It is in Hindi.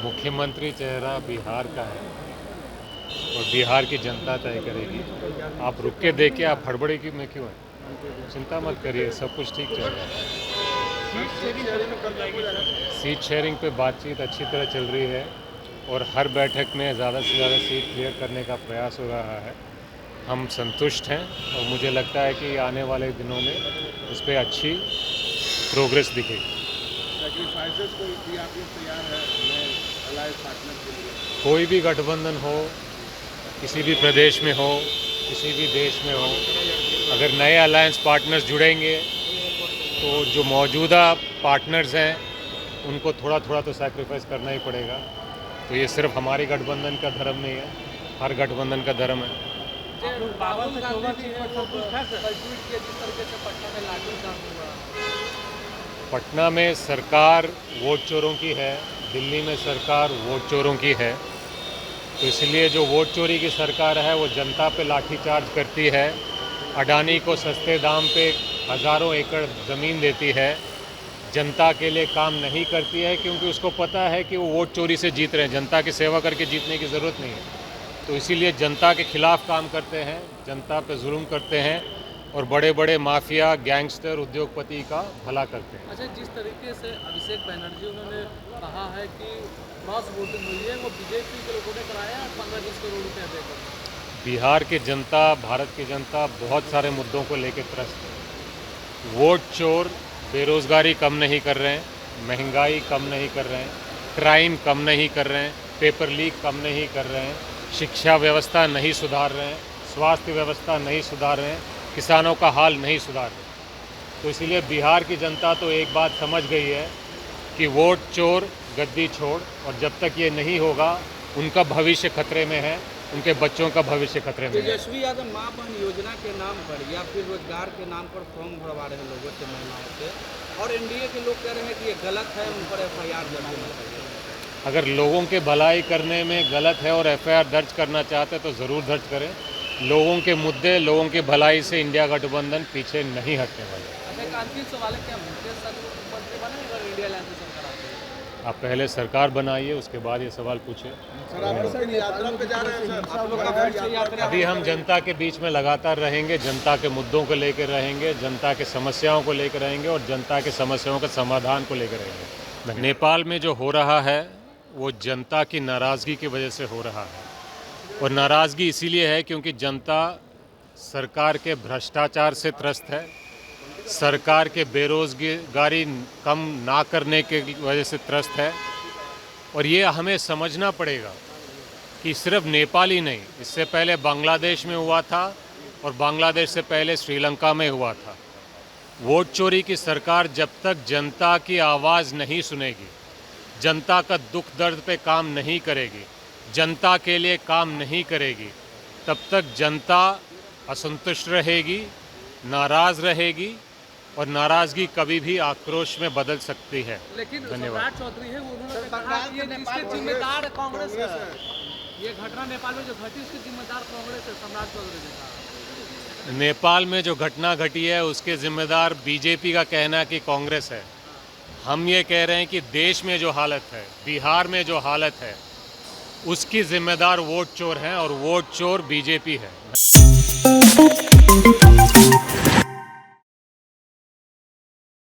मुख्यमंत्री चेहरा बिहार का है और बिहार की जनता तय करेगी। आप रुक के देखिए, आप हड़बड़ी की में क्यों हैं? चिंता मत करिए, सब कुछ ठीक चल रहा है। सीट शेयरिंग पे बातचीत अच्छी तरह चल रही है और हर बैठक में ज़्यादा से ज़्यादा सीट क्लियर करने का प्रयास हो रहा है। हम संतुष्ट हैं और मुझे लगता है कि आने वाले दिनों में इस पर अच्छी प्रोग्रेस दिखेगी। सैक्रिफाइसेस को भी आप लोग तैयार है नए अलायंस पार्टनर के लिए? कोई भी गठबंधन हो, किसी भी प्रदेश में हो, किसी भी देश में हो, अगर नए अलायंस पार्टनर्स जुड़ेंगे तो जो मौजूदा पार्टनर्स हैं उनको थोड़ा थोड़ा तो सैक्रिफाइस करना ही पड़ेगा। तो ये सिर्फ हमारी गठबंधन का धर्म नहीं है, हर गठबंधन का धर्म है। पटना में सरकार वोट चोरों की है, दिल्ली में सरकार वोट चोरों की है, तो इसलिए जो वोट चोरी की सरकार है वो जनता पे लाठीचार्ज करती है, अडानी को सस्ते दाम पे हज़ारों एकड़ ज़मीन देती है, जनता के लिए काम नहीं करती है क्योंकि उसको पता है कि वो वोट चोरी से जीत रहे हैं, जनता की सेवा करके जीतने की ज़रूरत नहीं है। तो इसीलिए जनता के खिलाफ़ काम करते हैं, जनता पे जुल्म करते हैं और बड़े बड़े माफिया, गैंगस्टर, उद्योगपति का भला करते हैं। अच्छा, जिस तरीके से अभिषेक बनर्जी उन्होंने कहा है कि क्रॉस वोटिंग हुई है, वो बीजेपी के लोगों ने कराया 15-20 करोड़ रुपये देकर। बिहार की जनता, भारत की जनता बहुत सारे मुद्दों को लेकर त्रस्त है। वोट चोर बेरोज़गारी कम नहीं कर रहे हैं, महंगाई कम नहीं कर रहे हैं, क्राइम कम नहीं कर रहे हैं, पेपर लीक कम नहीं कर रहे हैं, शिक्षा व्यवस्था नहीं सुधार रहे हैं, स्वास्थ्य व्यवस्था नहीं सुधार रहे हैं, किसानों का हाल नहीं सुधार रहे। तो इसीलिए बिहार की जनता तो एक बात समझ गई है कि वोट चोर गद्दी छोड़, और जब तक ये नहीं होगा उनका भविष्य खतरे में है, उनके बच्चों का भविष्य खतरे में है। तेजस्वी यादव माँ बहन योजना के नाम पर या फिर रोजगार के नाम पर फॉर्म भरवा रहे हैं लोगों से, महिलाओं से, और एनडीए के लोग कह रहे हैं कि ये गलत है, उन पर एफआईआर दर्ज होना चाहिए। अगर लोगों के भलाई करने में गलत है और एफआईआर दर्ज करना चाहते तो ज़रूर दर्ज करें। लोगों के मुद्दे, लोगों की भलाई से इंडिया गठबंधन पीछे नहीं हटने वाले। अच्छा, एक अंतिम सवाल है, क्या मुकेश सर मुख्यमंत्री बने अगर इंडिया अलायंस की सरकार आती है? आप पहले सरकार बनाइए, उसके बाद ये सवाल पूछे। सर आप लोग यात्रा पे जा रहे हैं सर, आप लोग का यात्रा अभी हम जनता के बीच में लगातार रहेंगे, जनता के मुद्दों को लेकर रहेंगे, जनता के समस्याओं को लेकर रहेंगे और जनता के समस्याओं के समाधान को लेकर रहेंगे। नेपाल में जो हो रहा है वो जनता की नाराज़गी की वजह से हो रहा है, और नाराज़गी इसीलिए है क्योंकि जनता सरकार के भ्रष्टाचार से त्रस्त है, सरकार के बेरोज़गारी कम ना करने के वजह से त्रस्त है। और ये हमें समझना पड़ेगा कि सिर्फ नेपाल ही नहीं, इससे पहले बांग्लादेश में हुआ था और बांग्लादेश से पहले श्रीलंका में हुआ था। वोट चोरी की सरकार जब तक जनता की आवाज़ नहीं सुनेगी, जनता का दुख दर्द पे काम नहीं करेगी, जनता के लिए काम नहीं करेगी, तब तक जनता असंतुष्ट रहेगी, नाराज़ रहेगी और नाराज़गी कभी भी आक्रोश में बदल सकती है। लेकिन धन्यवाद। सम्राट चौधरी है, उन्होंने कहा कि ये इसके जिम्मेदार कांग्रेस है। ये घटना नेपाल में जो घटी उसके जिम्मेदार कांग्रेस है, सम्राट चौधरी ने कहा। नेपाल में जो घटना घटी है उसके जिम्मेदार बीजेपी का कहना है कि कांग्रेस है। हम ये कह रहे हैं कि देश में जो हालत है, बिहार में जो हालत है, उसकी जिम्मेदार वोट चोर हैं और वोट चोर बीजेपी है।